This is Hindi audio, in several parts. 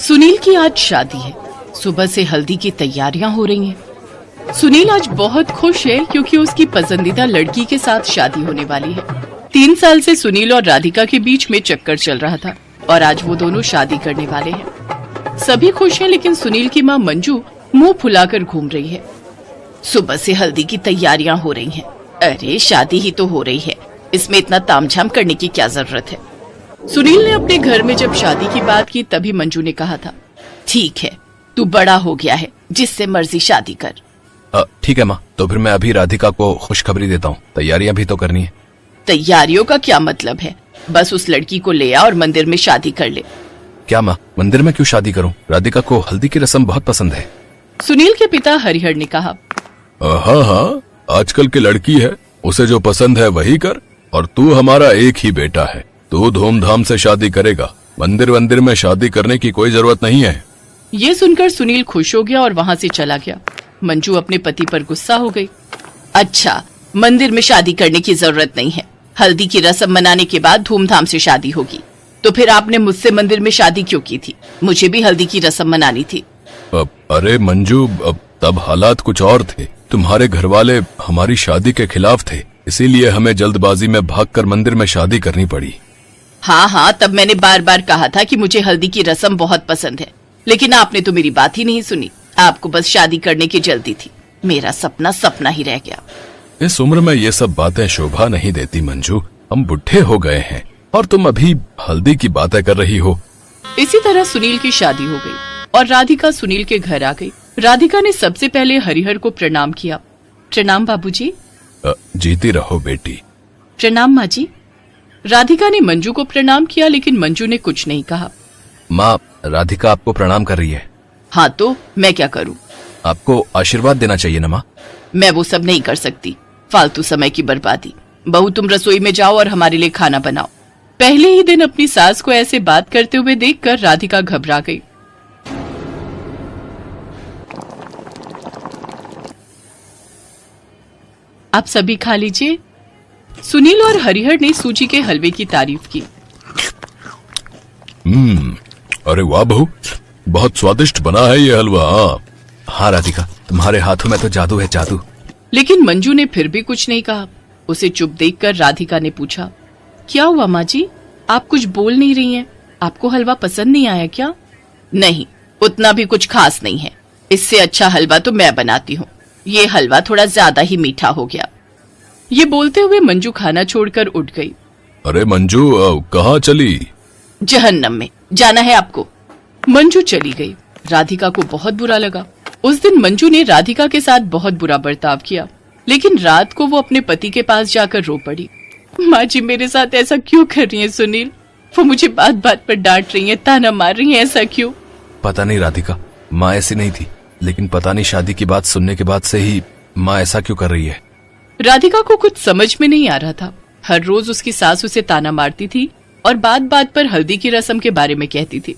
सुनील की आज शादी है। सुबह से हल्दी की तैयारियां हो रही हैं। सुनील आज बहुत खुश है क्योंकि उसकी पसंदीदा लड़की के साथ शादी होने वाली है। 3 साल से सुनील और राधिका के बीच में चक्कर चल रहा था और आज वो दोनों शादी करने वाले हैं। सभी खुश हैं, लेकिन सुनील की माँ मंजू मुंह फुलाकर घूम रही है। सुबह से हल्दी की तैयारियां हो रही हैं। अरे शादी ही तो हो रही है, इसमें इतना तामझाम करने की क्या जरूरत है। सुनील ने अपने घर में जब शादी की बात की तभी मंजू ने कहा था, ठीक है, तू बड़ा हो गया है, जिससे मर्जी शादी कर। ठीक है माँ, तो फिर मैं अभी राधिका को खुशखबरी देता हूँ। तैयारियां भी तो करनी है। तैयारियों का क्या मतलब है? बस उस लड़की को ले आ और मंदिर में शादी कर ले। क्या माँ, मंदिर में क्यों शादी करूँ? राधिका को हल्दी की रस्म बहुत पसंद है। सुनील के पिता हरिहर ने कहा, हाँ हाँ, आजकल की लड़की है, उसे जो पसंद है वही कर। और तू हमारा एक ही बेटा है, तू धूमधाम से शादी करेगा। मंदिर में शादी करने की कोई जरूरत नहीं है। ये सुनकर सुनील खुश हो गया और वहाँ से चला गया। मंजू अपने पति पर गुस्सा हो गई। अच्छा, मंदिर में शादी करने की जरूरत नहीं है, हल्दी की रस्म मनाने के बाद धूमधाम से शादी होगी। तो फिर आपने मुझसे मंदिर में शादी क्यों की थी? मुझे भी हल्दी की रस्म मनानी थी। अरे मंजू, तब हालात कुछ और थे। तुम्हारे घर वाले हमारी शादी के खिलाफ थे, इसीलिए हमें जल्दबाजी में भागकर मंदिर में शादी करनी पड़ी। हाँ, तब मैंने बार बार कहा था कि मुझे हल्दी की रस्म बहुत पसंद है, लेकिन आपने तो मेरी बात ही नहीं सुनी। आपको बस शादी करने की जल्दी थी। मेरा सपना सपना ही रह गया। इस उम्र में ये सब बातें शोभा नहीं देती मंजू। हम बुढ़े हो गए हैं और तुम अभी हल्दी की बातें कर रही हो। इसी तरह सुनील की शादी हो गई और राधिका सुनील के घर आ गई। राधिका ने सबसे पहले हरिहर को प्रणाम किया। प्रणाम बाबूजी। जीती रहो बेटी। प्रणाम माँ जी। राधिका ने मंजू को प्रणाम किया, लेकिन मंजू ने कुछ नहीं कहा। माँ, राधिका आपको प्रणाम कर रही है। हाँ, तो मैं क्या करूँ? आपको आशीर्वाद देना चाहिए ना माँ। मैं वो सब नहीं कर सकती, फालतू समय की बर्बादी। बहू, तुम रसोई में जाओ और हमारे लिए खाना बनाओ। पहले ही दिन अपनी सास को ऐसे बात करते हुए देखकर राधिका घबरा गई। आप सभी खा लीजिए। सुनील और हरिहर ने सूजी के हलवे की तारीफ की। अरे वाह बहू, बहुत स्वादिष्ट बना है ये हलवा। हाँ राधिका, तुम्हारे हाथों में तो जादू है, जादू। लेकिन मंजू ने फिर भी कुछ नहीं कहा। उसे चुप देखकर राधिका ने पूछा, क्या हुआ माँ जी, आप कुछ बोल नहीं रही हैं? आपको हलवा पसंद नहीं आया क्या? नहीं, उतना भी कुछ खास नहीं है। इससे अच्छा हलवा तो मैं बनाती हूँ। ये हलवा थोड़ा ज्यादा ही मीठा हो गया। ये बोलते हुए मंजू खाना छोड़कर उठ गई। अरे मंजू, कहाँ चली? जहन्नम में जाना है आपको। मंजू चली गई। राधिका को बहुत बुरा लगा। उस दिन मंजू ने राधिका के साथ बहुत बुरा बर्ताव किया, लेकिन रात को वो अपने पति के पास जाकर रो पड़ी। माँ जी, मेरे साथ ऐसा क्यों कर रही है सुनील? वो मुझे बात बात पर डांट रही है, ताना मार रही है, ऐसा क्यों? पता नहीं राधिका, माँ ऐसी नहीं थी, लेकिन पता नहीं शादी की बात सुनने के बाद से ही माँ ऐसा क्यों कर रही है। राधिका को कुछ समझ में नहीं आ रहा था। हर रोज उसकी सास उसे ताना मारती थी और बात बात पर हल्दी की रस्म के बारे में कहती थी।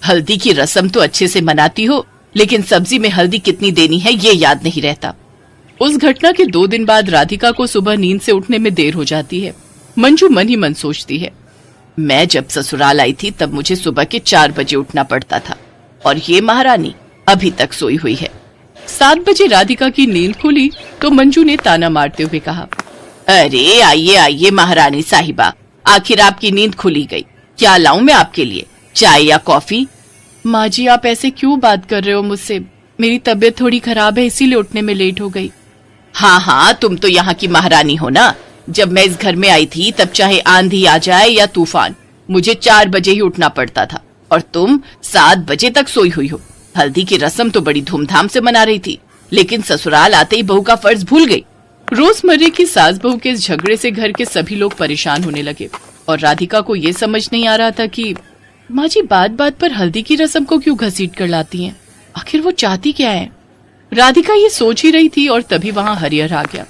हल्दी की रस्म तो अच्छे से मनाती हो, लेकिन सब्जी में हल्दी कितनी देनी है ये याद नहीं रहता। उस घटना के 2 दिन बाद राधिका को सुबह नींद से उठने में देर हो जाती है। मंजू मन ही मन सोचती है, मैं जब ससुराल आई थी तब मुझे सुबह के 4 बजे उठना पड़ता था और ये महारानी अभी तक सोई हुई है। 7 बजे राधिका की नींद खुली तो मंजू ने ताना मारते हुए कहा, अरे आइए आइए महारानी साहिबा, आखिर आपकी नींद खुली गई। क्या लाऊं मैं आपके लिए, चाय या कॉफी? माँ जी, आप ऐसे क्यों बात कर रहे हो मुझसे? मेरी तबीयत थोड़ी खराब है, इसीलिए उठने में लेट हो गई। हाँ, तुम तो यहाँ की महारानी हो ना। जब मैं इस घर में आई थी तब चाहे आंधी आ जाए या तूफान, मुझे 4 बजे ही उठना पड़ता था और तुम 7 बजे तक सोई हुई हो। हल्दी की रस्म तो बड़ी धूमधाम से मना रही थी, लेकिन ससुराल आते ही बहू का फर्ज भूल गई। रोजमर्रे की सास बहू के इस झगड़े से घर के सभी लोग परेशान होने लगे और राधिका को ये समझ नहीं आ रहा था कि माँ जी बात बात पर हल्दी की रस्म को क्यों घसीट कर लाती हैं? आखिर वो चाहती क्या है? राधिका ये सोच ही रही थी और तभी वहाँ हरिहर आ गया।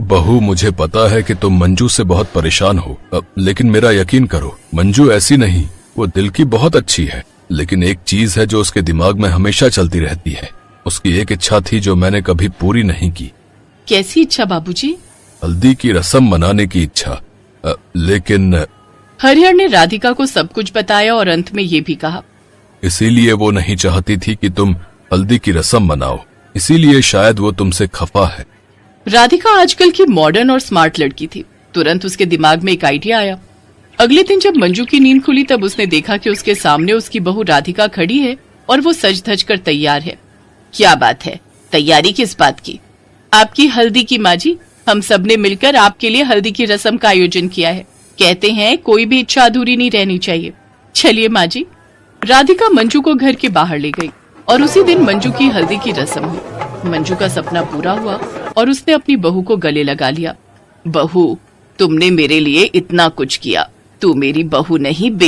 बहू, मुझे पता है कि तुम मंजू से बहुत परेशान हो, लेकिन मेरा यकीन करो, मंजू ऐसी नहीं, वो दिल की बहुत अच्छी है। लेकिन एक चीज है जो उसके दिमाग में हमेशा चलती रहती है। उसकी एक इच्छा थी जो मैंने कभी पूरी नहीं की। कैसी इच्छा बाबूजी? हल्दी की रस्म मनाने की इच्छा। लेकिन हरिहर ने राधिका को सब कुछ बताया और अंत में ये भी कहा, इसीलिए वो नहीं चाहती थी कि तुम हल्दी की रस्म मनाओ। इसीलिए शायद वो तुमसे खफा है। राधिका आजकल की मॉडर्न और स्मार्ट लड़की थी। तुरंत उसके दिमाग में एक आइडिया आया। अगले दिन जब मंजू की नींद खुली तब उसने देखा कि उसके सामने उसकी बहू राधिका खड़ी है और वो सज धज कर तैयार है। क्या बात है, तैयारी किस बात की? आपकी हल्दी की माँ जी, हम सब ने मिलकर आपके लिए हल्दी की रस्म का आयोजन किया है। कहते हैं कोई भी इच्छा अधूरी नहीं रहनी चाहिए। चलिए माँ जी। राधिका मंजू को घर के बाहर ले गई और उसी दिन मंजू की हल्दी की रस्म हुई। मंजू का सपना पूरा हुआ और उसने अपनी बहू को गले लगा लिया। बहू, तुमने मेरे लिए इतना कुछ किया, तू मेरी बहू नहीं बेटी